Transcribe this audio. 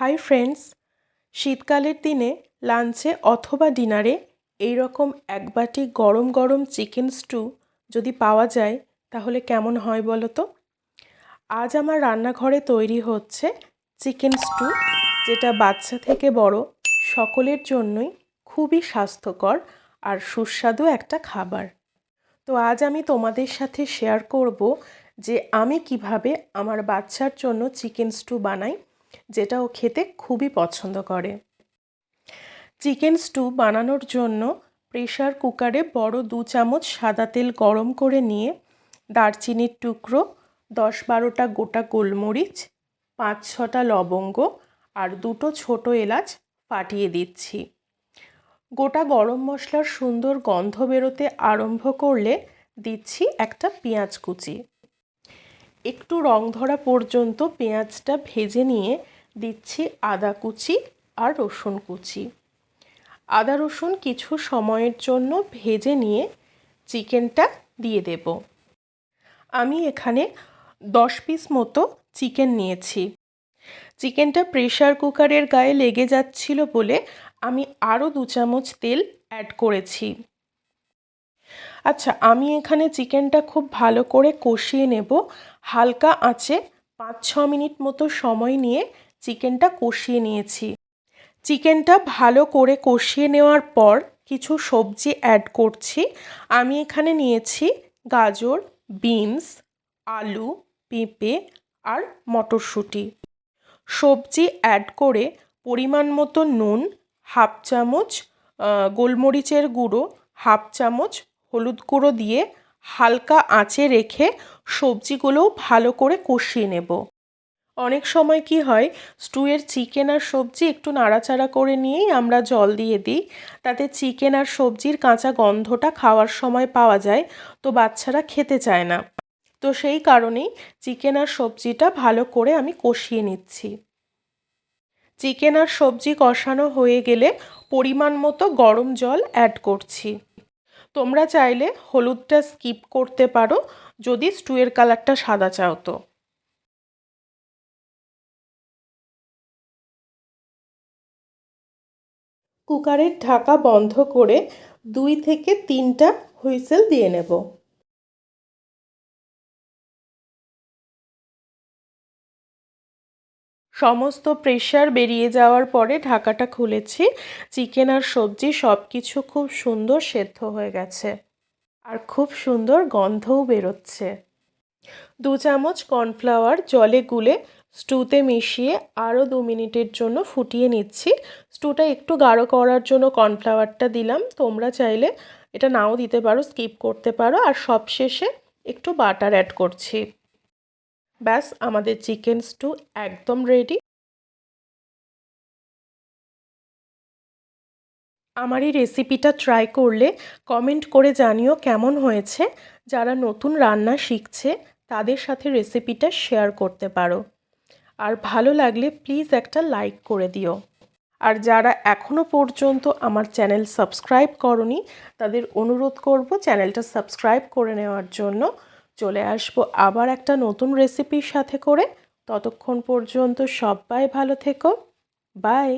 Hi friends, শীতকালের দিনে লাঞ্চে অথবা ডিনারে এই রকম এক বাটি গরম গরম চিকেন স্টু যদি পাওয়া যায় তাহলে কেমন হয় বলো তো। আজ আমার রান্নাঘরে তৈরি হচ্ছে চিকেন স্টু, যেটা বাচ্চা থেকে বড় সকলের জন্যই খুবই স্বাস্থ্যকর আর সুস্বাদু একটা খাবার। তো আজ আমি তোমাদের সাথে শেয়ার করব যে আমি কিভাবে আমার বাচ্চার জন্য চিকেন স্টু বানাই, যেটা ও খেতে খুবই পছন্দ করে। চিকেন স্টু বানানোর জন্য প্রেসার কুকারে বড় 2 চামচ সাদা তেল গরম করে নিয়ে দারচিনির টুকরো, 10-12টা গোটা গোলমরিচ, 5-6টা লবঙ্গ আর 2টো ছোট এলাচ ফাটিয়ে দিচ্ছি। গোটা গরম মশলার সুন্দর গন্ধ বেরোতে আরম্ভ করলে দিচ্ছি একটা পেঁয়াজ কুচি। একটু রং ধরা পর্যন্ত পেঁয়াজটা ভেজে নিয়ে দিচ্ছি আদা কুচি আর রসুন কুচি। আদা রসুন কিছু সময়ের জন্য ভেজে নিয়ে চিকেনটা দিয়ে দেব। আমি এখানে 10 পিস মতো চিকেন নিয়েছি। চিকেনটা প্রেসার কুকারের গায়ে লেগে যাচ্ছিল বলে আমি আরও 2 চামচ তেল অ্যাড করেছি। আচ্ছা, আমি এখানে চিকেনটা খুব ভালো করে কষিয়ে নেব। হালকা আঁচে 5-6 মিনিট মতো সময় নিয়ে চিকেনটা কষিয়ে নিয়েছি। চিকেনটা ভালো করে কষিয়ে নেওয়ার পর কিছু সবজি অ্যাড করছি। আমি এখানে নিয়েছি গাজর, বিনস, আলু, পেঁপে আর মটরশুঁটি। সবজি অ্যাড করে পরিমাণ মতো নুন, হাফ চামচ গোলমরিচের গুঁড়ো, হাফ চামচ হলুদ গুঁড়ো দিয়ে হালকা আঁচে রেখে সবজিগুলোও ভালো করে কষিয়ে নেব। অনেক সময় কি হয়, স্টুয়ের চিকেন আর সবজি একটু নাড়াচাড়া করে নিয়েই আমরা জল দিয়ে দিই, তাতে চিকেন আর সবজির কাঁচা গন্ধটা খাওয়ার সময় পাওয়া যায়, তো বাচ্চারা খেতে চায় না। তো সেই কারণেই চিকেন আর সবজিটা ভালো করে আমি কষিয়ে নিচ্ছি। চিকেন আর সবজি কষানো হয়ে গেলে পরিমাণ মতো গরম জল অ্যাড করছি। তোমরা চাইলে হলুদটা স্কিপ করতে পারো যদি স্টুয়ের কালারটা সাদা চাও তো। কুকারের ঢাকা বন্ধ করে 2 থেকে 3টা হুইসেল দিয়ে নেব। সমস্ত প্রেশার বেরিয়ে যাওয়ার পরে ঢাকাটা খুলেছি। চিকেন আর সবজি সব কিছু খুব সুন্দর সেদ্ধ হয়ে গেছে আর খুব সুন্দর গন্ধও বেরোচ্ছে। 2 চামচ কর্নফ্লাওয়ার জলে গুলে স্টুতে মিশিয়ে আরও 2 মিনিটের জন্য ফুটিয়ে নিচ্ছি। স্টুটা একটু গাঢ় করার জন্য কর্নফ্লাওয়ারটা দিলাম, তোমরা চাইলে এটা নাও দিতে পারো, স্কিপ করতে পারো। আর সবশেষে একটু বাটার অ্যাড করছি। ব্যাস, আমাদের চিকেন স্টু একদম রেডি। আমার এই রেসিপিটা ট্রাই করলে কমেন্ট করে জানিও কেমন হয়েছে। যারা নতুন রান্না শিখছে তাদের সাথে রেসিপিটা শেয়ার করতে পারো। আর ভালো লাগলে প্লিজ একটা লাইক করে দিও। আর যারা এখনও পর্যন্ত আমার চ্যানেল সাবস্ক্রাইব করনি তাদের অনুরোধ করব চ্যানেলটা সাবস্ক্রাইব করে নেওয়ার জন্য। চলে আসবো আবার একটা নতুন রেসিপির সাথে করে। ততক্ষণ পর্যন্ত সবাই ভালো থেকো। বাই।